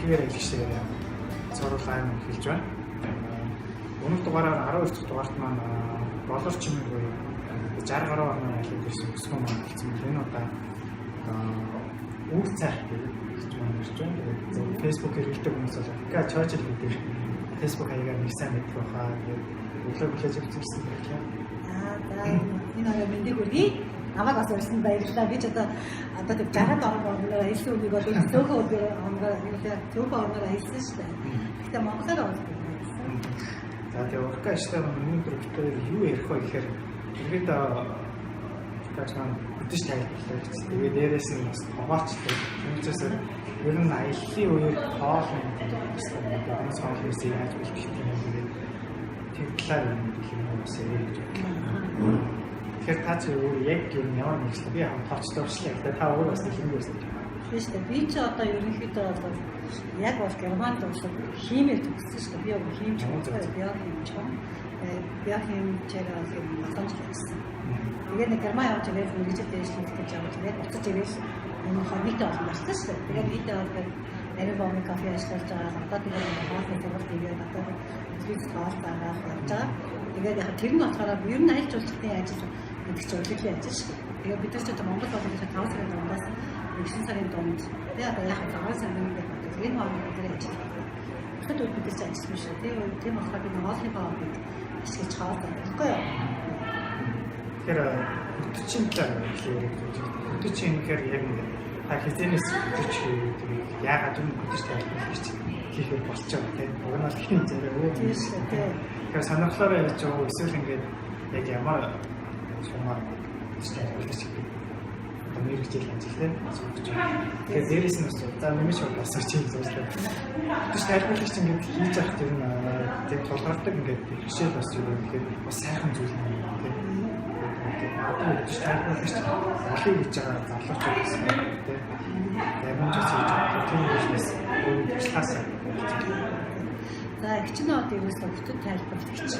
ихгээр ажигшээр цоролоо юм хэлж байна. Өнөө дугаараар 12 дахь дугаарт маань боловч юм уу 60 гаруй оны айлд ирсэн өсгөө маань хэлсэн. Энэ удаа үр цай гэж маань ирж байна. Тэгээд Facebook хэрэглэдэг хүмүүс бол га чойчл гэдэг Facebook хаягаар нэг сайн мэддэг баха. Тэгээд өглөө хүлээж авчихсан байх юм. За энэ орой мэндийг хүргэе. Намайг бас урьсан баярлалаа. Би ч одоо 60-аад орноор аялсан үнийг бол зөөхөн орноор аялсан шүү дээ. Гэхдээ Монголоор аялсан. За тэгээ урка штаб өнөөдөр бүгд юу ярих вэ гэхээр тэгээд уркач маань хөдөж тайлбарлаа гэж. Тэгээд дээрээс нь бас хогоочтой. Үүнээс ер нь аяллаа үеэр хоол хүмүүс хоолноос яаж болох юм бэ? Тэр талаар юм гэх юм уу бас ярьж байна. Тэгэхээр та ч яг юм ямар нэг л би хамт тооцдог шүү дээ. Та өөрөө бас хэлмээр байсан. Тийм шүү дээ. Би ч одоо ерөнхийдөө бол яг бол Германд уусаад химээр төгссөн шүү дээ. Би яг химч байна. Биохимчээр бол юм баталж байсан. Тэгээд нэг Герман явж байгаа мэргэжил дэвшлэх гэж явж тэгээд буцаж ирээс энэ хормитой болсон байна шүү дээ. Тэгээд видео бол нарийн бомбын кофе ажиллаж байгаа. Одоо тэгээд хоолны сургалт хийгээд одоо бизнес хоол байгаа явж байгаа. Тэгээд яг тэр нь болохоор ер нь аялал жуулчлалын ажил гэдэг чинь урлагийн ажил шүү дээ. Тэгээд бид нар ч одоо Монгол болоод 5 сарын дундаас 9 сарын дунд тэгээд одоо яг 5 сарын дунд гэдэг энэ хооронд дээр ажил. Тэгэхэд бид нар ч ажилласан шүү дээ. Тийм болохоор бид хоолны бомбыг ашиглаж хаад байхгүй юу? Тэгэхээр хөтөчийн талаар хэлээд хөтөчийн гэхээр яг та хизэнээс хөтөч яагаад юм хөтөч тайлбарлах гэж хийхээр болч байгаа тийм. Уг нь бол хин зэрэг өөр юм шүү дээ. Тэгэхээр сонирхлоороо яаж байгаа эсвэл ингээд яг ямар шумаар тайлбарлаж байгаа. Мэргэжил ажил тийм. Тэгэхээр дээрээс нь бас за нэмж бас чинь зүйлстэй. Хөтөч тайлбарлах чинь ингээд хийж явах тийм тийм тулгардаг ингээд бэрхшээл бас юу гэхээр бас сайхан зүйл юм тийм. Одоо хөтөч тайлбарлах чинь олыг хийж байгаа зарлууч байсан тийм. Яманчс хийж байгаа тийм бизнес өөр туслахаас. За хичнээн одоо ерөөсөө хөтөч тайлбарлагч.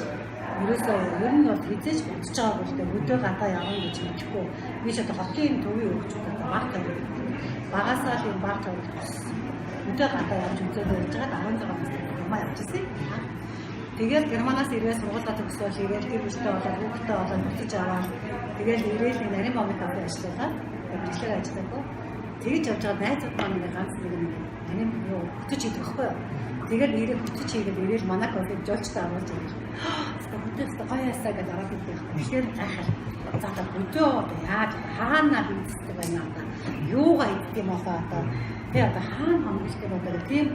Ерөөсөө ер нь бол хизээж бодож байгаа бол тэ өдөө гадаа явна гэж хэлэхгүй. Би ч одоо хотын төвийн өгчүүд баг тавьдаг. Багасаа л баг тавьдаг. Өдөө гадаа явж үзээд байж байгаа 16 настай юмаа явчихсан. Тэгээд Германаас ирээд сургуулаа төгсөөл ирээд гэр бүлтэй болоод хүүхдтэй болоод буцаж аваад тэгээд ирээд нарийн бомбын кафе ажиллагаа. Бичлэг ажиллаагүй. Тэгж явж байгаа найзууд маань нэг ганц нэг нарийн хөтөч хийдэг байхгүй юу? Тэгээд нэрээ хөтөч хийгээд ирээл манай кофег жолчтой аваад ирээ. Хөтөч гоё ясаа гэж араад ирдэг. Тэгэхээр гайхал. За та өдөө яаж хаана хийдэг байна надаа. Юугаа идэх юм аа одоо. Тэгээ одоо хаана хангалттай болоо тийм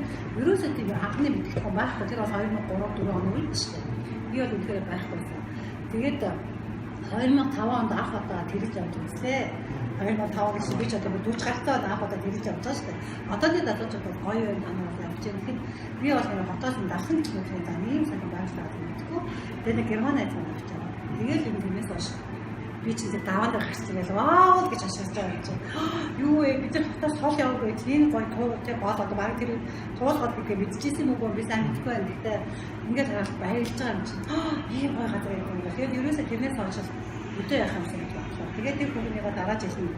ерөөсөө тийм анхны мэдээлэл байхгүй. Тэр бол 2003 4 оны үед шүү дээ. Би бол үнэхээр байхгүй. Тэгээд 2005 онд анх удаа тэрж явж үзлээ. 2005 гэж би ч одоо 40 гартай анх удаа тэрж явж байгаа шүү дээ. Одооний залуучууд бол гоё юм анаа явж байгаа. Тэгэхээр би бол нэг хотоос нь дахин ч нэг за ийм сайн байшлаад мэдгүй. Тэгээд нэг Герман найз маань авч байгаа. Тэгээд юм тиймээс хойш би ч зөв даваад гарчихсан вау гэж ашиглаж байгаа юм чинь. Юу вэ? Бид нар хотоос хол явах гэж энэ гоё туугтай гол одоо баг тэр туулгаад би мэдчихсэн үгүй би сайн мэдгүй байна. Гэхдээ ингээд хараад баярлж байгаа юм чинь. Ийм гоё газар юм. Тэгээд ерөөсөө тэрнээс хойш өдөө яхах юмсан гэж бодлоо. Тэгээд тэр хүүхнийгаа дараа жил нь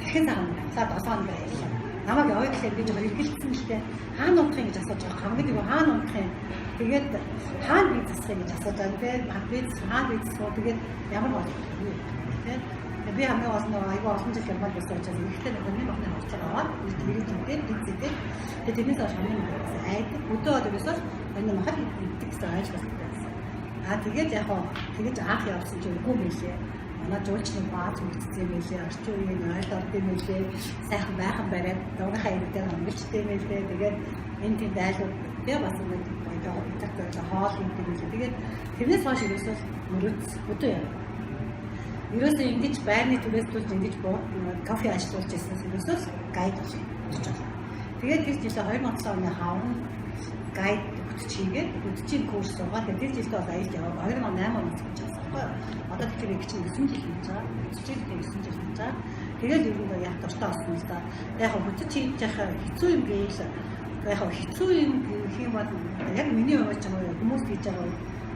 дахин цагаан 7 хоног байлаа. Намайг яваа гэхээр би зөв эргэлцсэн л дээ. Хаана унах юм гэж асууж байгаа. Хамгийн нэг хаана унах юм. Тэгээд хаана би засах юм гэж асууж байгаа. Тэгээд хаана би засах. Тэгээд ямар болох вэ? Тэгээд би хамгийн гол нь айгаа олон жил Германд байсан учраас ихтэй нэг хүний махны хавцаа аваад ирээд ингээд бицэдээ. Тэгээд тэрнээс хойш хамгийн айдаг. Өдөө одоосоо энэ махад идэх гэсэн ажил болсон. Тэгээд яг тэгэж анх явсан чинь үгүй мэлээ. Манай жуулчны бааз үлдсэн юм билээ. Орчин үеийн ойлд орд юм билээ. Сайхан байхан бариад дугийнхаа ирдээр хөнгөлчтэй юм билээ. Тэгээд энэ тийм дайлууд тэгээ бас нэг гоё интернет хоол юм билээ. Тэгээд тэрнээс хойш ерөөсөө мөрөц өдөө яа. Ерөөсөө ингэж байрны түрээслүүлж ингэж кофе ажиллуулж ирсэнээс ерөөсөө гайд болж байгаа. Тэгээд тэр жилээ 2000 оны хавар гайд чигээд үдчийн курс суугаад тэр жилдээ бол аялж яваа 2008 оноос гэж байна. Одоо тэгэхээр чинь 9 жил хийж байгаа. Үдчийн 9 жил хийж байгаа. Тэгээд ер нь яг дуртай болсон л да. Яг хөтөч хийж яхаа хэцүү юм гээл. Яг хэцүү юм гэх юм бол яг миний хувьд ч хүмүүс хийж байгаа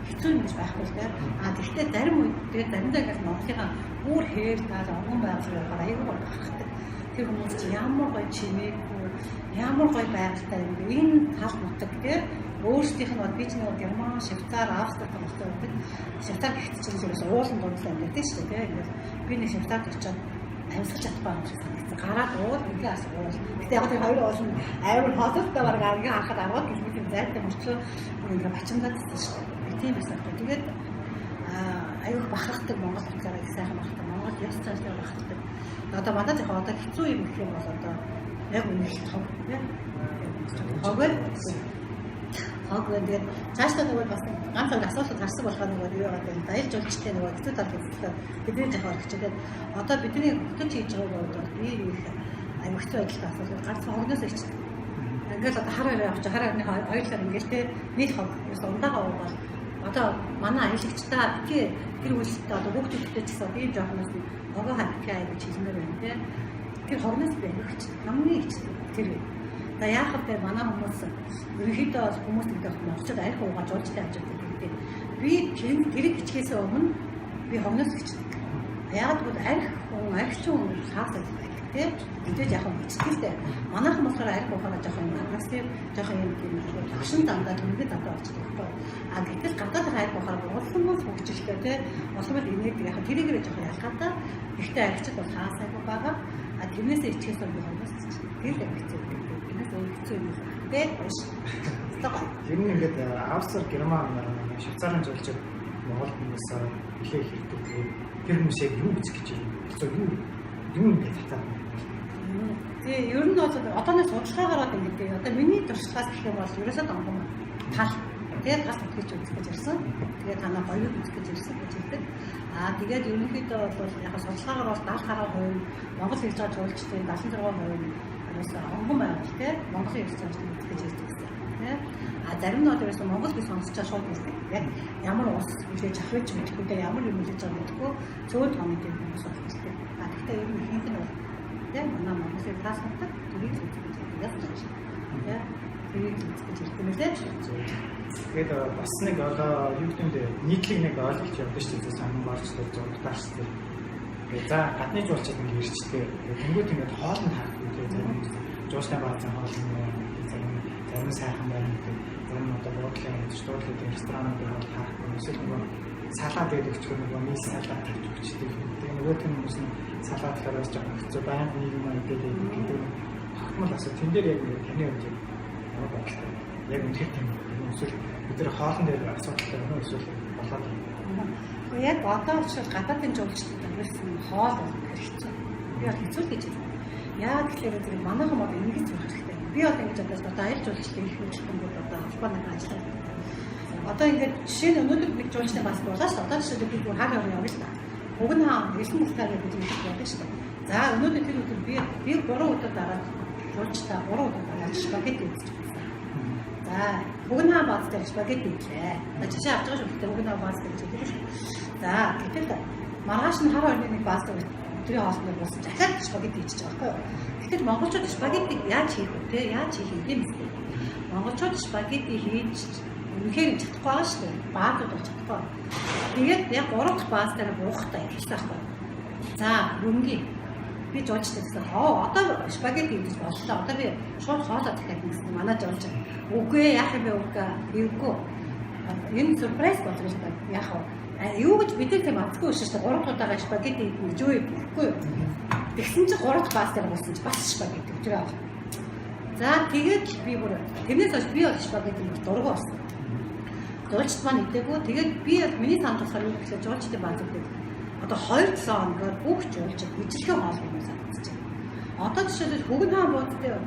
хэцүү юм гэж байхгүй л дээ. Гэхдээ зарим үед тэгээд заримдаа ингээд Монголынхаа бүр хээр таал огон байгалаар аюул гаргадаг. тэр хүмүүс чи ямар гоё чимээгүй, ямар гоё байгальтай юм бэ? Энэ тал нутаг тийм өөрсдийнх нь би ч нэг Герман, Швейцар, Австрид хамттай байдаг. Швейцар гэхдээ чинь ерөөс уулын дундаа амьдардаг шүү дээ. Ингээд би нэг Швейцарт очиод амьсгалж чадахгүй юм шиг санагдсан. Гараад уул ингээ асуул. Гэтэ яг тэр хоёр уул нь амар хоттой бараг ангийн харахад 10 км зайтай мөрчлөө ингээ бачимдаад байсан шүү дээ. Би тийм байсан. Тэгээд аюух бахархдаг Монгол утгаараа их сайхан багтдаг. Монгол ёс заншлаар багтдаг. Одоо манай зах одоо хэцүү юм гэх юм бол одоо яг үнэхээр тог тийм. Хог тэгээд цаашдаа нөгөө бас ганц нэг асуулт гарсан болохоор нөгөө юу одоо дайлж уулчтай нөгөө хэцүү тал хэвчлээ бидний захаар хичээгээд одоо бидний хөтөж хийж байгаа бол би их аймагт байдалтай асуудал гарсан хогноос ичдэг. Ингээд одоо хар хараа явж хар харны ойлоор ингээд те нийт хог ерөөс ундагаа бол одоо манай аялагчдаа битгий тэр үйлстэй одоо хүүхдүүдтэй ч гэсэн би жоохноос нөгөө хатгий аяг гэж хэлмээр байна те. Тэр хогноос би аялагч намны ичдэг тэр. За яахад тэр манай хүмүүс ерөнхийдөө хүмүүс гэдэг монголчууд арх уугааж уулзтай авч байдаг гэдэг. Би тэрийг хичгээсээ өмнө би хогноос хичдэг. Яагаад гэвэл архич хүн хаасаа тийм мэдээж яг нь хичдэгтэй. Манайхан болохоор арх уугаана жоохон агнаас тийм жоохон юм багшин дандаа тэмдэг дандаа очдог байхгүй. А гэтэл гадаад арх уугаар уулзсан хөгжөлтэй тийм улмал энерги яг тэрийгээр жоохон ялгаатай. Гэхдээ архичд бол хаасаагүй байгаа. А тэрнээсээ ичгээс би хогноос хичдэг. Тэр л хэцүү. Хэцүү юм байна. Ер нь ингээд Австрали, Герман, Швейцарын жуулчид Монголд хүмүүс ихээ хэрдэг. Тэр хүмүүс яг юу гэж юм? Юу гэж татаад. Тэгээ ер нь бол одооны судалгаагаараа ингээд одоо миний туршлагаас гэх юм бол ерөөсөө донгом тал. Тэгээд гал утгаж үзэх гэж ирсэн. Тэгээд танаа гоё үзэх гэж ирсэн гэж хэлдэг. Тэгээд ерөнхийдөө бол яг судалгаагаар бол 70% Монгол хэлж байгаа жуулчдын 76% онгон байгаад тийм Монголын ирж байгаа хүмүүс гэж ярьдаг гэсэн тийм зарим нь бол ерөөсөн Монгол гэж сонсчоо шууд хэлдэг яг ямар ус үлээж авах юм бэ гэдэг ямар юм үлээж байгаа гэдэггүй цөөхөн томд юм хүмүүс болчихсон. Гэхдээ ер нь ихэнх нь бол тийм манай Монголын тааснадаг төрийг хэлж байгаа юм шиг тийм төрийг хэлж ярьдаг юм лээ. Тэгээд бас нэг одоо юу гэдэг нь нийтлэг нэг ойлголт явдаг шүү дээ санам барьцлал зургатаар шүү дээ. За гадны жуулчид ингэ ирчтэй. Тэнгүүд ингэ хоолнд харахгүй тийм жуулчтай баазан хоолнд зарим сайхан байна гэдэг. Зарим одоо буудлын ресторан гэдэг ресторанууд бол харахгүй. Эсвэл нөгөө салаад гэдэг ч нөгөө нийс салаад тавьж өгчтэй. Тэгээ нөгөө тийм хүмүүс нь салаад хараас жоохон хэцүү байнга нэг юм идээд гэдэг. Тогтмол асуу тэн дээр яг таны хувьд ямар бодлоо? Яг үнэхээр тийм эсвэл бид нар хоолн дээр асуудалтай байна уу эсвэл болоод байна? Яг одоо ч гадаадын жуулчдад ирсэн хоол хэрэгтэй. Би бол хэцүү гэж байна. Яагаад гэхээр зэрэг манайхан бол ингэж зурх хэрэгтэй. Би бол ингэж одоо аялал жуулчдын их хөтөлбөрүүд одоо холбооны ажилладаг. Одоо ингээд жишээ нь өнөөдөр нэг жуулчдын бас болооч одоо жишээ би бүр хар явна л да. Уг нь хэлсэн мөхтэй гэж хэлж байдаг шүү дээ. За өнөөдөр тэр өдөр би 3 удаа дараад жуулчдаа 3 удаа дараад спагетти үзчихсэн. За бүгнаа баазтай спагетти ийлээ. Жишээ авч байгаа шүү дээ бүгнаа баазтай гэж хэлдэг шүү. За гэтэл маргааш нь хар орны нэг баазтай өдрийн хоолны буусан дахиад спагетти хийж байгаа байхгүй юу? Гэтэл монголчууд спагеттиг яаж хийх вэ те? Яаж хийх юм бэ? Монголчууд спагетти хийж үнэхээр чадахгүй байгаа шүү дээ. Баазууд бол чадахгүй. Тэгээд яг 3 дахь баазтайгаа буухтай хэлсэн байхгүй юу? За мөнгөний би жуулчдагсан. Одоо спагетти хийж боллоо. Одоо би шууд хоолоо дахиад хийсэн. Манай жуулч үгүй яах юм бэ үгүй. Энэ сюрприз болох юм байна. Яах вэ? Юу гэж бид тэр мацгүй шүү дээ. 3 удаагаа спагетти хийж юу юм гэхгүй юу? Тэгсэн чинь 3 дахь баастаар болсон чинь бас спагетти өдрөө авах. За тэгээд би бүр тэрнээс хойш би бол спагетти дургу болсон. Жуулчд маань идэггүй. Тэгээд би миний санд болохоор юу гэхээр жуулчдын бааз гэдэг. Одоо 2-7 хоногор бүх жуулчд ижилхэн хоол хүмүүс авчихж байна. Одоо жишээлбэл хөгн хаан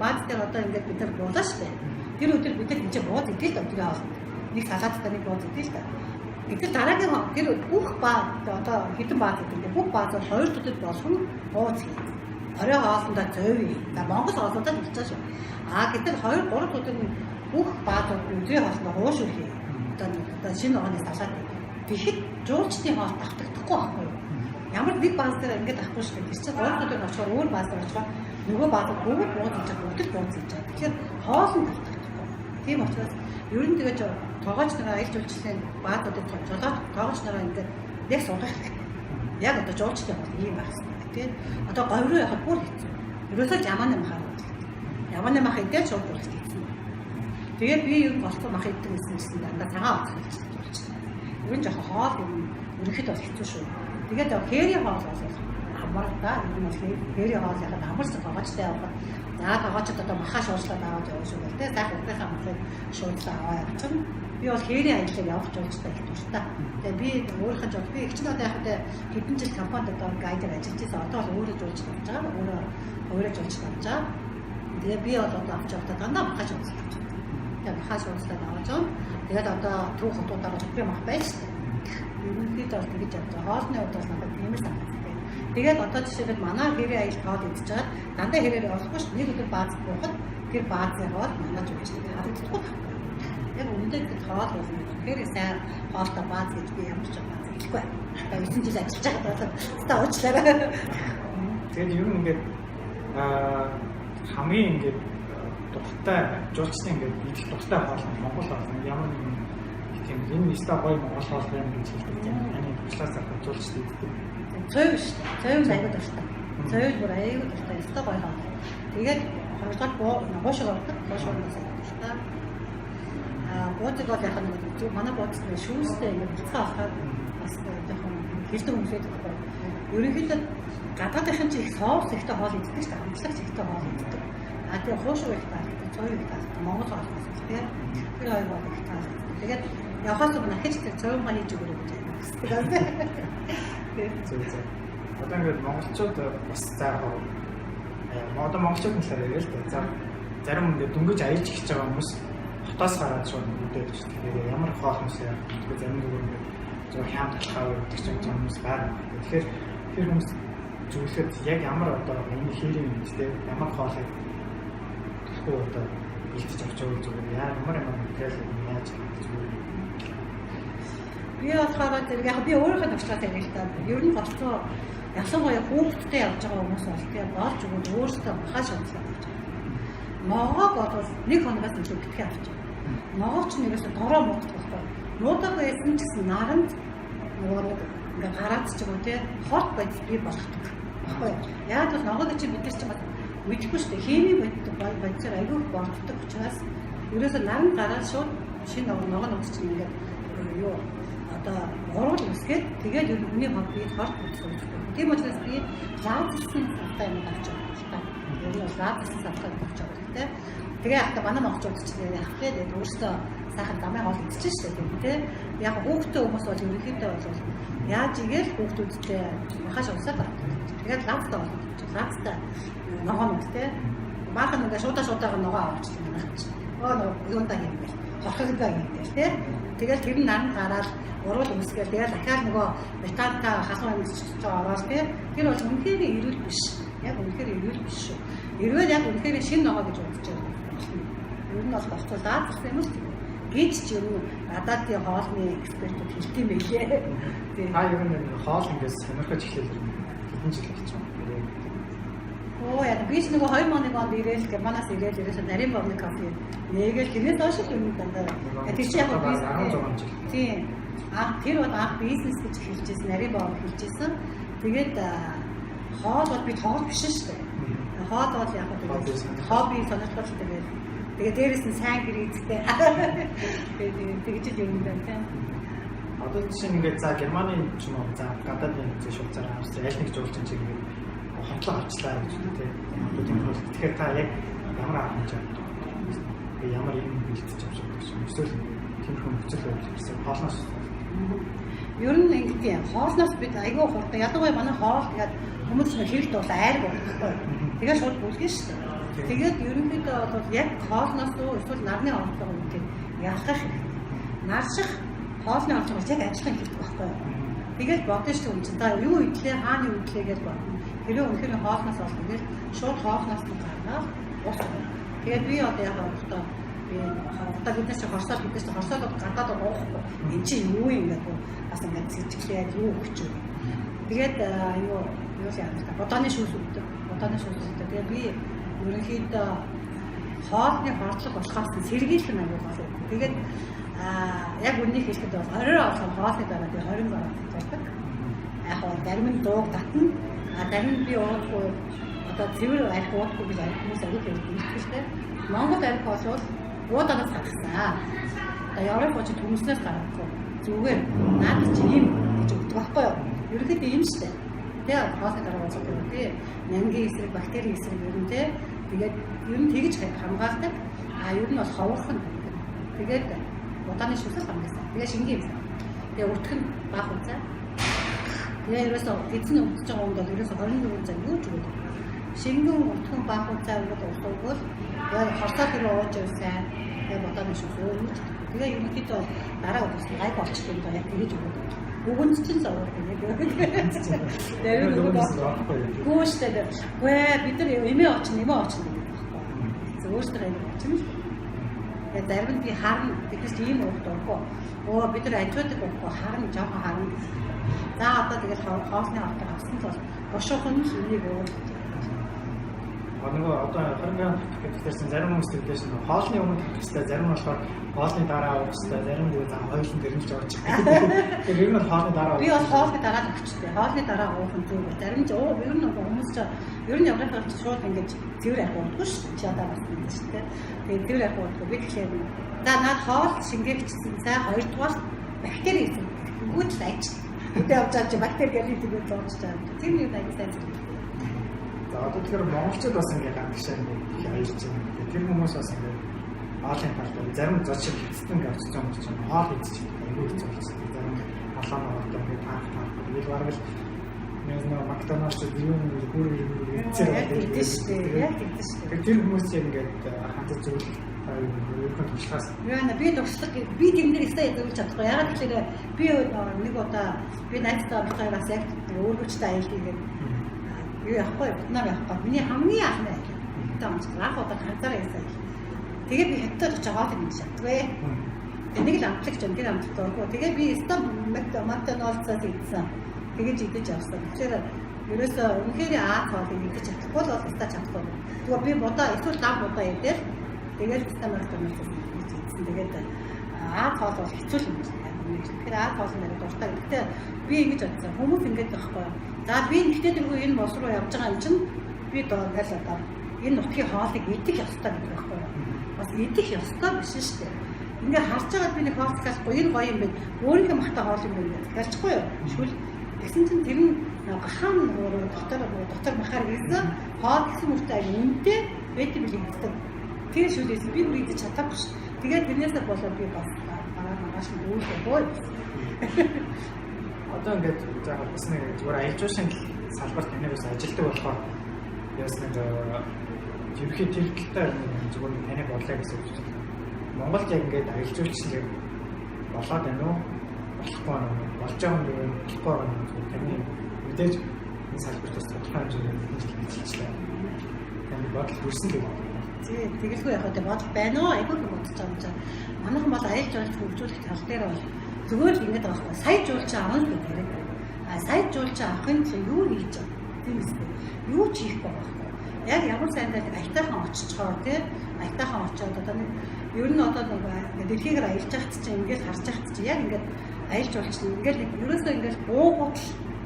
бааз дээр одоо ингээд бид нар буулаа шүү дээ. Тэр өдөр бид нар энэ бууз идэл л өдрөө авах. Нэг салааттай нэг бууз идэл л. Гэтэл дараагийн тэр бүх бааз одоо хэдэн бааз гэдэг бүх бааз 2 төдөд болох нь бууз. Орой хоолндоо зөөвий. Монгол хоолндоо хэлж шүү. Гэтэл 2-3 төдөд бүх бааз өдрийн хоолндоо ууш үрхий. Одоо шинэ оны салаат. Тэгэхэд жуулчдын хоол давтагдахгүй байхгүй юу? Ямар нэг бааз дээр ингээд авахгүй шүү дээ. Тэр чинь 3 өдөр очихоор өөр бааз дээр очихоор нөгөө бааз бүгд бууз хийж байгаа, бүгд бууз хийж байгаа. Тэгэхээр хоол нь давтагдахгүй. Тийм учраас ер нь тэгээд тоогооч нараа аялал жуулчлалын баазуудыг жолоод тоогооч нараа ингээд яг судлах хэрэгтэй. Яг одоо жуулчдын хоол ийм байх хэрэгтэй. Тийм. Одоо говь руу явахад бүр хэцүү. Ерөөсөө ямааны махаар уудаг. Ямааны мах идээд шууд болчихсон. Тэгээд би ер нь голцоо мах идэх гэсэн чинь дандаа цагаан уудаг болчихсон. Ер нь жоохон хоол юм ерөнхийдөө бол хэцүү шүү. Тэгээд хээри хоол бол амар та ер нь хээри хоол яхад амар цаг гоочтой явах. Яагаад гоочод одоо махаш уурлаад аваад явах шүү гэдэг. Сайхан уухийнхаа махыг шуудлаа аваа явчихна. Би бол хээри аяллаа явах жуулчтай их дуртай. Тэгээд би өөрийнхөө жол би их ч надад яг хэдэн жил компанид одоо гайдаар ажиллаж байсан. Одоо бол өөрөө жуулч болж байгаа. Өөрөө жуулч болж байгаа. Тэгээд би бол одоо авч явахдаа дандаа махаш уурлаа. Тэгээд махаш уурлаад аваад жоо. Тэгээд одоо төв хотуудаараа би мах байж таа. Ерөнхийдөө бол тэгж явдаг. Хоолны хувьд бол надад нэмэр санагддаг. Тэгээд одоо жишээлбэл манай хээрээ аялал хоол идэж байгаа. Дандаа хэрээр болохгүй шүү. Нэг өдөр бааз буухад тэр баазын хоол манай жуулчтай харагдахгүй. Яг үүндээ хоол бол хэрэг сайн хоолтой бааз гэж би ямар ч бааз хэлэхгүй. Тэгээд 9 жил ажиллаж байгаа бол уучлаарай. Тэгээд ер нь ингээд хамгийн ингээд дуртай жуулчтай ингээд идэх дуртай хоол нь Монгол хоол ямар нэгэн тийм энэ нэстэ гоё Монгол хоол юм гэж хэлдэг тийм. Аны туслаас авах жуулчтай иддэг. Цойв шүү. Цойв аягүй дуртай. Цойв бүр аягүй дуртай. Нэстэ гоё хоол. Тэгээд хоёрдугаар гоошоо ордог. Гоошоос дуртай. Буудаг бол яг нэг манай буудсан шүүстэй ингээд буцаа авахад бас жоохон хэлдэг хүмүүсээ тохиол. Ерөнхийдөө гадаадынхан чи их соус ихтэй хоол иддэг шүү дээ. Хамтлагч ихтэй хоол иддэг. Тэгээ хуушгүй их таалагддаг. Цойв их таалагддаг. Монгол хоол тийм. Тэр хоёр бол их таалагддаг. Тэгээд явахаас өмнө ахиж тэр цойв маа хийж өгөрөө гэж байна. Зөв. Одоо ингээд монголчууд бас заахаа одоо монголчууд нь сарай ярил та. За зарим ингээд дөнгөж аялж эхэлж байгаа хүмүүс хотоос гараад шууд үдээд шүү. Тэгэхээр ямар хоол хүмүүс яа. Тэгэхээр зарим нэг ингээд зөв хямд талхаа өгдөг ч юм хүмүүс байна. Тэгэхээр тэр хүмүүс зөвлөхөд яг ямар одоо энэ хээрийн үнэтэй ямар хоолыг төлөхгүй одоо бэлтэж авч явах зүгээр ямар материал яаж зүгээр. Би болохоор тэр яг би өөрийнхөө төвчлээ ярил та. Ер нь болцоо ялангуяа хүүхдтэй явж байгаа хүмүүс бол тэгээ болж өгөөд өөрсдөө хаш унтлаа гэж. Ногоог бол нэг хоногоос илүү битгий авч. Ногоог ч нэгээс дороо муудах байхгүй. Нуудаг байсан ч гэсэн наранд нөгөө ингээ гараад ч юм уу те хорт байдал би болгодог. Баггүй. Яг л ногоог чи бид нар ч мэдхгүй шүү дээ. Химийн бодисоор аягүй болдог учраас ерөөсөө наранд гараад шууд шинэ ногоог нууцчих ингээд юу одоо гурван үсгээд тэгээд хүний хот бие хорт үзүүлдэг. Тийм учраас би лаазсан савтай юм авч байгаа. Ер нь лаазсан савтай авч байгаа. Тэгээ ахта манай монголчууд ч яг тэгээд өөртөө сайхан дамын хоол идчихэж шүү дээ. Яг хүүхдтэй хүмүүс бол ерөнхийдөө бол яаж игээл хүүхдүүдтэй хаш усаад байна. Тэгээд лаазтай бол лаазтай ногоон үстэй. Баахан ингээ шуудаага ногоо авчихсан юм байна. Нөгөө юундаа юм бэ? Хорхогдоо юм дээ тий. Тэгээд тэр нь наран гараад урал үсгээл тэгээд дахиад нөгөө металтай халуун амьсч ороод тий. Тэр бол үнэхээр эрүүл биш. Яг үнэхээр эрүүл биш шүү. Эрүүл яг үнэхээр шинэ ногоо гэж үзэж байгаа. Ер нь бол болцоо даацсан юм уу? Гэж ч ер нь гадаадын хоолны экспертүүд хэлт юм байлээ. Тийм. Ер нь хоол ингээс сонирхож эхлэв хэдэн жил болж байна. Яг би ч нөгөө 2001 онд ирээл Германаас ирээл ерөөсөө нарийн борны кофе нээгээл тэрнээс хойш л юм дандаа. Тэр чинь яг бизнес. Тийм. Тэр бол бизнес гэж хэлжсэн, нарийн бор хэлжсэн. Тэгээд хоол бол би тоглож биш шүү дээ. Хоол бол яг хобби сонирхолтой тэгээд дээрэс нь сайн гэрээтэй. Тэгээд тэгж юм байна тийм. Одоо чинь ингээд за Германы ч юм уу за гадаадын шууцаар авсан аль нэг жуулчин чинь ингээд хотлоо авчлаа гэж тийм. Тэгэхээр та яг ямар авч байгаа вэ? Ямар юм бэлтэж авч байгаа юм? Эсвэл тиймэрхүү нөхцөл байдал хоолноос ер нь ингэдэг юм. Хоолноос бид айгүй хурдан ядуугай манай хоол тэгээд хүмүүс нэг хэрэг дуулаа айр болохгүй. Тэгээд шууд бүлгэн шүү дээ. Тэгээд ерөнхийдөө бол яг хоолноос уу эсвэл нарны хоолтой юм тийм ялгах хэрэгтэй. Нарших хоолны хоолтой яг ажиллах хэрэгтэй байхгүй юу? Тэгээд бодсон шүү дээ чинь та юу идлээ хааны идлээ гэж бодно. Тэр үнэхээр хоолноос олно. Тэгээд шууд хоолноос нь гаргаад уусна. Тэгээд би одоо яг одоо одоо биднээс хорсоод гадаад уухгүй. Энд чинь юу юм бэ? Бас ингээд зэжиглээд юу өгч үү. Тэгээд юу яах вэ? Бодооны шүүс өгдөг. Тэгээд би ерөнхийдөө хоолны хордлого болохоос сэргийлэх нь аюул гол. Тэгээд яг үнийг хэлэхэд бол 20 орсон хоолны дараа би 20 гаруй болдог. Яг нь зарим нь дууг татна. Зарим нь би уухгүй одоо цэвэр арх уудахгүй гэж хүмүүс аяг хэлдэг юм шүү дээ. Монгол арх бол ууданаас гарсан. Одоо Европ очиж хүмүүсээс гарахгүй. Зүгээр наад чи юм гэж өгдөг байхгүй юу? Ерөнхийдөө юм шүү дээ. Тэгээ хоолны дараа ууцдаг юм тий. Нянгийн эсрэг, бактери эсрэг ер нь тий. Тэгээд ер нь тэгж хамгаалдаг. Ер нь бол ховорхон. Тэгээд удааны шүлэл хамгаалсан. Тэгээд шингийн юм. Тэгээ өртөх нь баах үзээ. Тэгээ ерөөсөө эзэн өвдөж байгаа юм бол ерөөсөө 24 цаг юу ч үгүй. Шингэн өртгөн баах үзээ өгöd уусгавал яг хортоо тэр ууж явсан. Тэгээ удааны шүлэл өөч. Тэгээ ерөнхийдөө дараа удаас гайг болчих юм даа яг тэгэж өгöd. Бүгд чинь зовох юм яг. Тэр гүйштэй. Гээ бид нар эмээ очно гэдэг байхгүй. Зөөртэй юм очно. Тэгээд зарим нь би харна тэгээс ийм уухгүй. Оо бид нар ажиудаг байхгүй харна жоохон харна. За одоо тэгээд хоосны автар авсан бол бошоохон энийг ууж. Нөгөө одоо 20 грамм гэдэгтэрсэн зарим хүмүүс тэгдэж нь хоолны өмнө тавьчихсан зарим нь болохоор хоолны дараа уухстай зарим нь за хоёулын гэрэлж орж байгаа. Тэр ер нь хоолны дараа би бол хоолны дараа тавьчихсан. Хоолны дараа уух нь зүгээр. Зарим нь ер нь хүмүүс ч ер нь явах гэж шууд ингэж цэвэр арх уудаггүй шүү дээ. Чадаа бас юм шүү дээ. Тэгээд цэвэр арх уудаггүй би тэгэхээр за наад хоол шингээгчсэн цай 2 дугаар бактери гэсэн. Гүт лайч. Үдээ авч чад бактери гэдэг нь болж байгаа. Тэр нь яг сайн зүйл. За одоо тэгэхээр монголчууд бас ингээд гадагшаа их аялж байна. Тэр хүмүүс бас ингээд хоолын талаар зарим зочид хэцэн гэж авч байгаа юм чинь хоол идэж аюул хэцүү болсон. Зарим халаан ордог ингээд таах. Бид бараг л нэг Макдоналдс юу нэг бүр идэж шүү дээ. Яг идэж шүү дээ. Тэр хүмүүс яг ингээд хатад зүйл өөрөөр туслахаас. Яна би туслах би тэмдэг ихтэй явуулж чадахгүй. Ягаад гэхээр би нэг удаа би найзтай болохоос яг өөрөөчтэй аялал хийгээд юу яахгүй Вьетнам яахгүй. Миний хамгийн анхны аялал. Таамч анх удаа ганцаараа явсан. Тэгээ би хятад очиж байгаа юм шатгүй. Энийг л амтлагч юм тэр амтлт оргоо. Тэгээ би Макдоналдсаас идсэн. Тэгэж идэж авсан. Тэгэхээр ерөөсөө үнэхээр хоолыг идэж чадахгүй бол устаа чадахгүй. Тэгээ би будаа эсвэл гам будаа идэл тэгээд Макдоналдсаас идсэн. Тэгээд хоол бол хэцүү юм байна. Тэгэхээр хоол нь дуртай. Гэхдээ би ингэж бодсон. Хүмүүс ингэж байхгүй. За би нэгтэй дэргүй энэ бос руу явж байгаа юм чинь би доогоол одоо энэ нутгийн хоолыг идэх ёстой гэдэг байхгүй юу? Бас идэх ёстой биш шүү дээ. Ингээ харж байгаа би нэг хоолцоос гоё юм байна. Өөрийнхөө махтай хоол юм байна гэж хэлчихгүй юу? Шүл. Тэгсэн чинь тэр нь гахаан дотор махаар ирсэн хоол гэсэн мөртэй үнэтэй байдаг билээ гэдэг. Тэр шүлээс би бүр идэж чадаагүй ш. Тэгээд тэрнээсээ болоод би бас маргааш нь өөсөө одоо ингээд яг бас нэг зүгээр аялал жуулчлалын салбарт танаас ажилтдаг болохоор яс нэг ерхий төвлөлтөй зүгээр таны бодлоо гэсэн үг чинь. Монголд яг ингээд аялал жуулчлал болоод байна уу? Болохгүй байна уу? Болж байгаа юм уу? Болохгүй байна уу? Таны мэдээж энэ салбарт бас тодорхой хэмжээний хэлжлээ. Таны бодол хүрсэн гэдэг. Тэгэлгүй яг одоо бодол байна уу? Айгүй юм бодож байгаа юм чинь. Манайхан бол аялал жуулчлал хөгжүүлэх тал дээр бол зүгээр л ингэж байгаа байхгүй. Сая жуулчин авах гэдэг хэрэг. Сая жуулчин авахын тулд юу хийж байгаа? Тийм үстэй. Юу ч хийхгүй байхгүй. Яг ямар сайндаа аятайхан очичгоо тий. Аятайхан очиод одоо нэг ер нь одоо нэг дэлхийгээр аялж яхад чинь ингэж харж яхад чинь яг ингэж аялж жуулчин ингэж ерөөсөө ингэж уугуул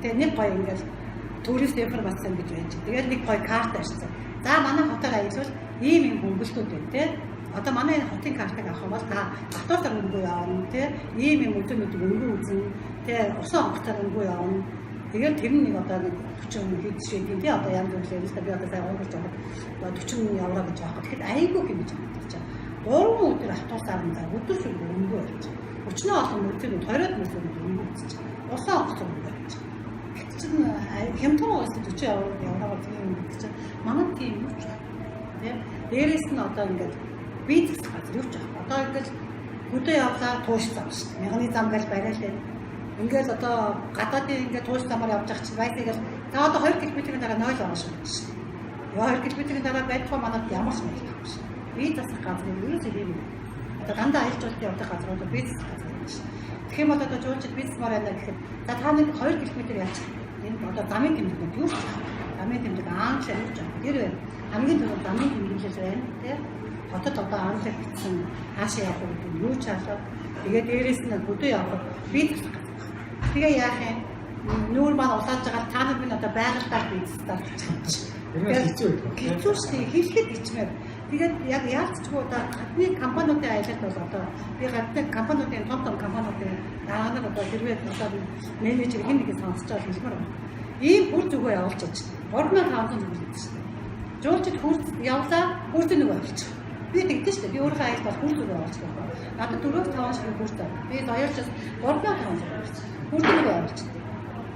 тий нэг гоё ингэж турист информацийн гэж байж. Тэгээд нэг гоё карт авчихсан. За манай хотоор аялвал ийм юм хөнгөлтүүд байна тий. Одоо манай энэ хотын картыг авах юм бол та автобусаар өнгөө явна тий. Ийм юм өдөрт өнгөө үзэн тий. Усан онгоцоор өнгөө явна. Тэгээд тэр нэг одоо нэг 40 хэд шийдээ тий. Одоо янз бүрээр л би одоо сайн өнгөрч байгаа. 40 евро гэж авах. Тэгэхэд айгүй хэмж байгаа чинь. 3 өдөр автобусаар нь өдөр шиг өнгөө явж. 30 олон өдөр 20-од мөрөөр өнгөө үзэж. Усан онгоцоор өнгөө явж. Гэвч чинь хямдхан уусад 40 евро тийм юм гэж. Манай тийм юм ч тий. Дээрээс нь одоо ингээд бизнес газар юу ч аахгүй. Одоо ингээл хөдөө явлаа туушсан шүү дээ. Мягны зам гэж бариалаа. Ингээл одоо гадаадын ингээд тууш замаар явж байгаа чинь байсагээл за одоо 2 км-ийн дараа 0 байгаа шүү дээ. Яа 2 км-ийн дараа байтугай манад ямар ч юм байхгүй шүү. Би засах газар юу ч юм. Одоо дандаа аялал жуулчлалын явдаг газрууд бизнес газар юм шүү. Тэгэх юм бол одоо жуулчид бизнесмаар байна гэхэд за та нэг 2 км явж энэ одоо замын тэмдэг юу ч замын тэмдэг аанч юу ч тэр хамгийн түрүү замын тэмдэглэл байна тийм. Хотод одоо анлаг бичсэн хаашаа явах гэдэг юу ч хаалаа. Тэгээд дээрээс нь хөдөө явах бизнес. Тэгээ яах юм? Нүүр маань улааж байгаа та нар минь одоо байгальтаар бизнес таарч. Ерөөс хэцүү байдаг. Хэцүү шүү дээ. Хэлэхэд ичмээр. Тэгээд яг яалтчгүй одоо гадны компаниудын аялалд бол одоо би гадны компаниудын том компаниудын даанаар одоо хэрвээ одоо менежер хин нэг сонсож байгаа хэлмээр байна. Ийм бүр зүгөө явуулж чаж. 3500 төгрөг гэдэг шүү дээ. Жуулчд хурц явлаа, хурц нэг авчих. Би тэгдэж шүү дээ. Би өөрөө аялал бол хурц зүгөө явуулчих байна. Надад 4-5 шиг хурц. Би оёолчоос 3500 хурц нэг авчих.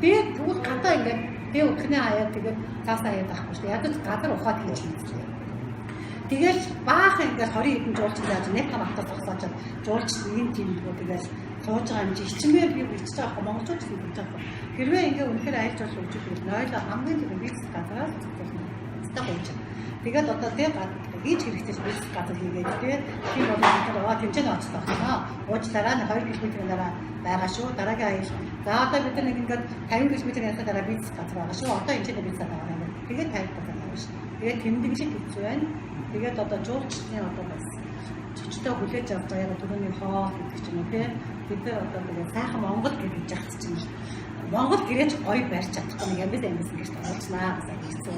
Би тэгвэл гадаа ингээд би өөхнөө хаяад тэгээд цаасаа хаяад авахгүй шүү дээ. Яг л газар ухаад хийж байна. Тэгэл баахан ингээд 20 хэдэн жуулч зааж нэг том автод зогсоож жуулч ийм тийм дүү тэгэл сууж байгаа юм чи ичмээр би бичиж байгаа монголчууд ч хийж байгаа. Хэрвээ ингээд үнэхээр аялал жуулч өгч нойлоо хамгийн тийм бизнес газараас зогсож байгаа. Тэгээд одоо тэг хийж хэрэгтэй бизнес газар хийгээд тийм болоод тэмцээн оцсон байна. Уучлаарай 2 км-ийн дараа байгаа шүү. Дараагийн аялал. За одоо бид нэг ингээд 50 км-ийн явахад дараа бизнес газар байгаа шүү. Одоо энэ ч бизнес байгаа юм. Тэгээд тавих байгаа шүү. Тэгээд тэмдэг шиг хэцүү байна. Тэгээд одоо жуулчдын одоо бас чөчтэй хүлээж авах яг түрүүний хоол гэдэг ч юм уу тийм бид нар одоо тэгээд сайхан Монгол гэж яхаж чинь Монгол гэрэж гоё барьж чадахгүй нэг амьд амьд ингэж тооцнаа гэсэн хэлсэн.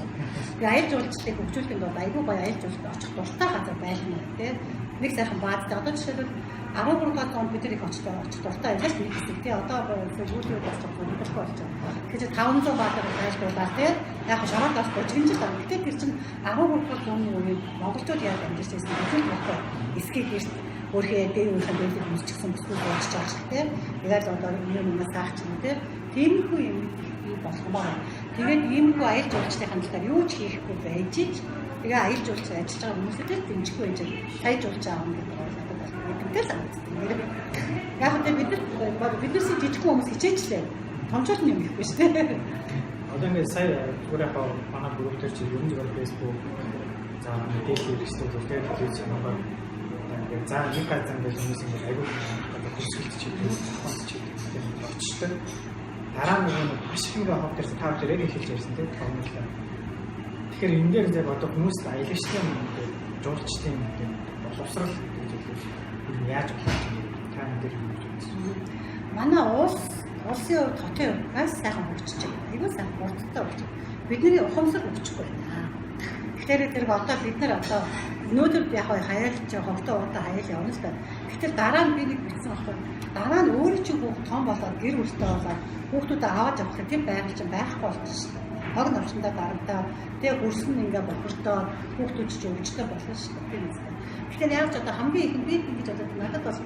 Тэгээд аялал жуулчлалыг хөгжүүлэхэд бол айгүй гоё аялал жуулчлал очих дуртай газар байлна тийм нэг сайхан баазтай одоо жишээлбэл 13 он бид нар их очих дуртай аялал хийдэг тийм одоо сүүлийн үед очих дуртай болж байгаа. Тэгэхээр 500 баатар байлгуулаад тийм яг шороолоос божигч байгаа. Гэтэл тэр чинь 13 оны үед монголчууд яаж амьдарч байсан зүйл багтаа эсгийг гэрт өөрхөө дээр үеийн дэлгүүр үүсчихсэн бүсгүй болж байгаа шүү дээ. Тэгээд одоо юмнаас хаах чинь тиймэрхүү юм болох байна. Тэгээд иймэрхүү аялал жуулчлалын хандлагаар юу ч хийхгүй байж тэгээ аялал жуулчлал ажиллаж байгаа хүмүүстэй дэмжихгүй байж сая жуулж байгаа юм гэдэг надад бол мэддэг санагдсан. Яг л биднээс жижиг хүмүүс хичээчлээ. Томчууд юм ихгүй шүү дээ. Одоо ингээд сая зүгээр яг манай групп дээр чи ерөн зүгээр Facebook за мэдээлэл хэрэгтэй зүгээр хэлж байгаа. Тэгээд за нэг газар ингээд хүмүүс ингээд аягүй одоо хөсгөлт чи очтой. Дараа нь маш их ингээ хот дээр тав дээр яг хэлж ярьсан тийм томлоо. Тэгэхээр энэ дээр яг одоо хүмүүс аялагчтай юм ингээд жуулчтай юм гэдэг боловсрал гэж хэлээ. Яаж болох юм та энэ дээр юм гэж байна. Манай улсын хувьд хотын хувьд маш сайхан хөгжиж байна. Айгүй сайхан хурдтай болж байна. Бидний ухамсар өгчихгүй байна. Тэгэхээр тэр одоо бид нар одоо өнөөдөр яг хаяалт чи хогтоо удаа хаяал явна л байна. Тэгэхээр дараа нь би нэг бичсэн болохоор дараа нь өөрөө чинь хүүхд том болоод гэр бүлтэй болоод хүүхдүүдээ аваад явах тийм байгаль чинь байхгүй болчихсон шүү дээ. Хог навчандаа дарамтаа тэгээ хөрсөн ингээ бохирдоо хүүхдүүд чинь өвчтэй болно шүү дээ. Тийм үстэй. Тэгэхээр яг ч одоо хамгийн их би ингэж бодоод надад бас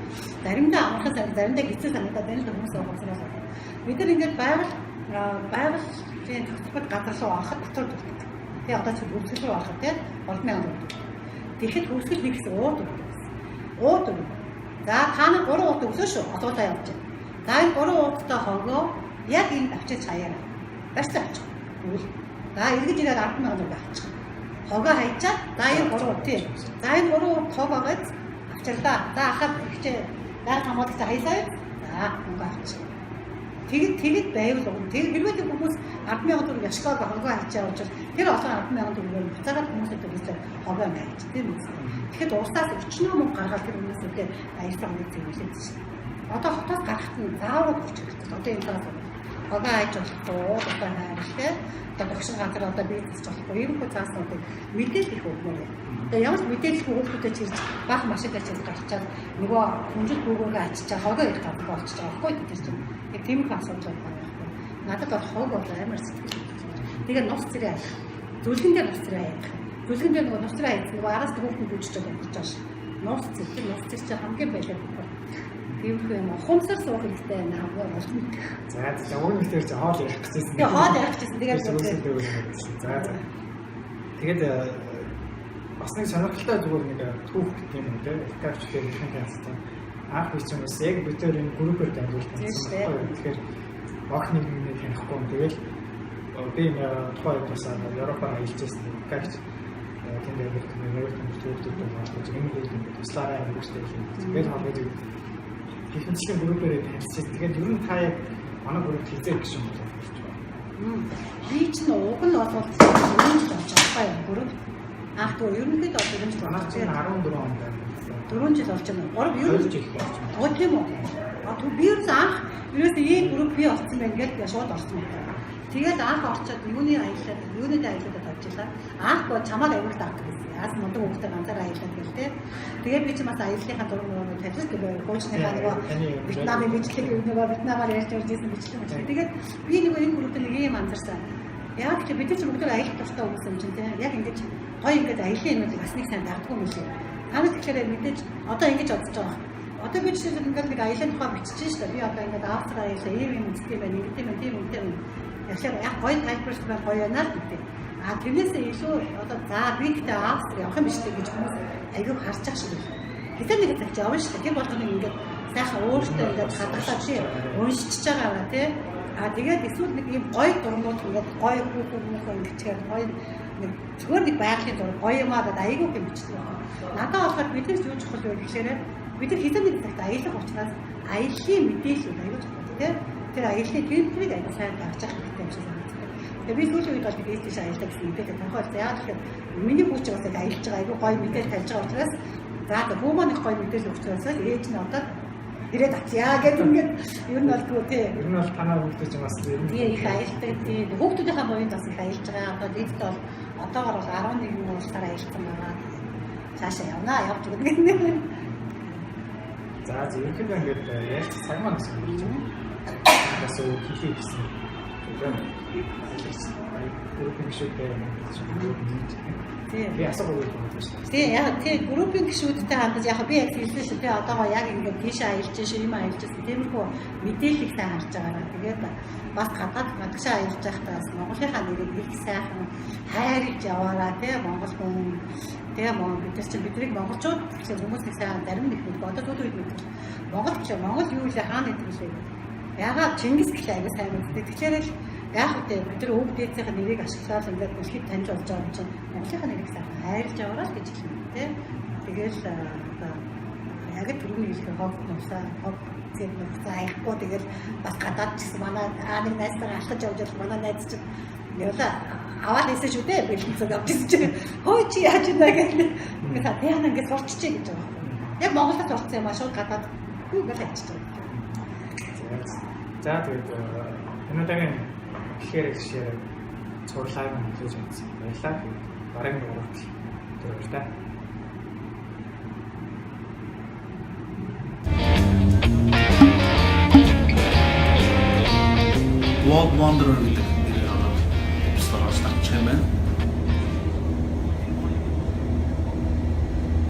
заримдаа амархан заримдаа хэцүү санагдаад байна л хүмүүс ухамсараас. Бид нар ингээд байгаль тийм төгсгөл газар руу ороход дотор дутдаг. Тэгээ одоо ч хөвсгөл рүү ороход тийм 30000 төгрөг. Тэгэхэд хөвсгөл нэг гэсэн ууд өгнө. За та нар 3 ууд өгсөө шүү. Одоодаа явж байна. За энэ 3 уудтай хогоо яг энэ авчиж хаяараа. Барьцаа авчих. За эргэж ирээд 100000 төгрөг авчих. Хогоо хайчаад за энэ 3 ууд тийм. За энэ 3 ууд хог агаад авчирлаа. За ахад ихчээ дараа хамаалагч хаясаа. За хогоо авчих. Тэгэд байвал тэгээд хэрвээ хүмүүс 100000 төгрөг яшгаа хогоо хайчаа учраас тэр олон 100000 төгрөгөөр буцаагаад хүмүүстэй төлөсөн хогоо байж тийм үү. Тэгэхэд уусаас өчнөө мөнгө гаргаад тэр хүмүүстэй аялал хоног зөвлөж шээ. Одоо хотоос гарахт нь заавал өгч хэрэгтэй. Одоо энэ талаас хогоо хайж болохгүй, одоо хайрлаа. Одоо багш газар одоо бизнес болохгүй. Ийм бүх цааснуудыг мэдээлэл их өгмөр юм. Тэгээ ямар ч мэдээлэл хүүхдүүдэд чирж баах машинтай чирж гарчаад нөгөө хүнжил бүгөөгөө ачиж хогоо их гадаг болчихж байгаа байхгүй тэр чинь. Яг тийм их асуудал байна. Надад бол хог бол амар сэтгэл. Тэгээ нус цэрээ аялах. Зүлгэн дээр нус цэрээ аялах. Зүлгэн дээр нөгөө нус цэрээ аялах. Нөгөө араас хүүхдүүд үжиж байгаа болж байгаа ш. Нус цэр чинь хамгийн байлаа. Тийм юм ухамсар суух хэрэгтэй байна хамгийн олон. За өөрөөр хэлбэл чи хоол ярих гэжсэн. Тэгээ хоол ярих гэжсэн. Тэгээд за. Тэгээд бас нэг сонирхолтой зүгээр нэг түүх гэх юм те. Экарчлээ ихэнх хэлсэн. Анх би ч юм бас яг бид тэр энэ группээр дамжуулсан. Тэгэхээр огт нэг танихгүй. Тэгэл би тухайн бас Европоор аялж байсан. Экарч тэнд яг нэг түүхтэй болоод энэ үед туслаараа үүсдэг юм. Тэгээд хаваад техникийн группээр танилцсан. Тэгээд ер нь та яг манай групп хийzээ гэж юм байна. Би ч нэг уг нь бол өрөнд болж байгаа юм групп. Ах тоо ерөнхийдөө өрөнд манай чинь 14 он байна. 4 жил болж байна. 3 юу жил болж байна. Тийм үү. би ерөөсөө ийм групп би олсон байна гэж би шууд орсон байна. Тэгээд анх орчоод юуны аялалд авчихлаа. Анх гоо чамаад аягүй таардаг гэсэн. Яас мундаг хүмүүстэй ганцаар аялал гэл тээ. Тэгээд би ч бас аяллахаа дургуй тавьсан гэдэг хуучныхаа нөгөө Вьетнамын бичлэг нөгөө Вьетнамаар ярьж ирсэн бичлэг байна. Тэгээд би нөгөө энэ группт нэг юм анзарсан. Яг ч бид ч бүгд аялах тустай хүмүүс юм чинь тийм яг ингэж гоё ингэж аялын юмыг бас нэг сайн дардгүй юм шиг. Танаас тэгэхээр мэдээж одоо ингэж бодож байгаа. Одоо би жишээ нь ингээд нэг аялын тухай бичиж шүү дээ. Би одоо ингээд Австрали аялаа ийм үздэг юм байна. Тийм юм. Яг гоё тайлбарлаж байгаа гоё байна л гэдэг. Тэрнээс илүү одоо за би гэдэг Австри явах юм биш үү гэж хүмүүс аягүй харж ах шиг байна. Гэтэ нэг цаг явна шүү дээ. Тийм болгоно ингээд сайхан өөртөө ингээд хадгалаад чи уншиж байгаа тийм. Тэгээд эсвэл нэг ийм гоё дурнууд ингээд гоё хүүхдүүд ингэчээр гоё нэг зүгээр нэг байгалийн дур гоё юмаа гэдэг аягүй юм бичдэг. Надад болохоор биднээс юу чухал вэ гэхээр бид нар хэзээ нэг цагт аялах учраас аяллаа мэдээлэл аягүй чухал тийм. Тэр аяллаа гэрэлтрийг аягүй сайн гаргаж авах хэрэгтэй юм шиг санагдав. Тэгээд би сүүлийн үед бол би тийш аялдаг гэсэн мэдээлэл тохиолдсон. Яг тэгэхээр миний хүүч бас аялж байгаа аягүй гоё мэдээлэл тавьж байгаа учраас за бүүмаа нэг гоё мэдээлэл өгч байсаа ээж нь одоо ирээд атьяа гэдэг ингээд ер нь бол тийм. Ер нь бол танаа хүүхдүүд ч бас ер нь их аялдаг тийм. Хүүхдүүдийнхээ моёнд бас их аялж байгаа. Одоо дэд бол одоогоор бол 11 улсаар аялсан байгаа. Цаашаа явнаа явж байгаа. За зөвхөн ингээд яаж цаг маань гэсэн юм байна. Бас хийх гэсэн. Группийн гишүүдтэй би асуух үг байна шүү дээ. Тийм яг тийм группийн гишүүдтэй хандаж яг би яг хэлсэн шүү дээ. Одоогоо яг ингээд тийш аялж шин юм аялж гэсэн тиймэрхүү мэдээлэл сайн харж байгаа. Тэгээд бас гадаад гадагшаа аялж байхдаа бас Монголынхаа нэрийг их сайхан хайрлж яваараа тийм Монгол хүн тийм бид чинь бидний монголчууд гэсэн хүмүүсийг сайн зарим нэг бодож үзээд байдаг. Монгол гэж Монгол юу вэ хаана гэдэг вэ? Ягаад Чингис гэх аяга сайн мэддэг. Тэгэхээр л яг үгүй бид нар өвөг дээдсийн нэрийг ашиглаад ингээд бүлхийд таньж болж байгаа юм чинь Монголынхаа нэрийг сайн хайрлж яваараа л гэж хэлнэ тийм. Тэгэл яг түрүүний хэлэх хог нусаа хог зэт нуцаа аяхгүй тэгэл бас гадаад ч гэсэн манай нэг найзтайгаа алхаж явж байгаа манай найз чинь яла аваад нээсэн шүү дээ бэлэн цаг авч ирсэн чинь хөө чи яаж ийна гэдэг. Ингээд яана ингээд сурччихъя гэж байгаа. Яг Монголд сурцсан юм аа шууд гадаад үгүй гэж хэлж байгаа. За тэгээд энэ удаагийн гэхээр цуурлайг нь хийж чадсан. Баярлалаа. Дараагийн дугаарт төрөлтэй. World Wanderer гэдэг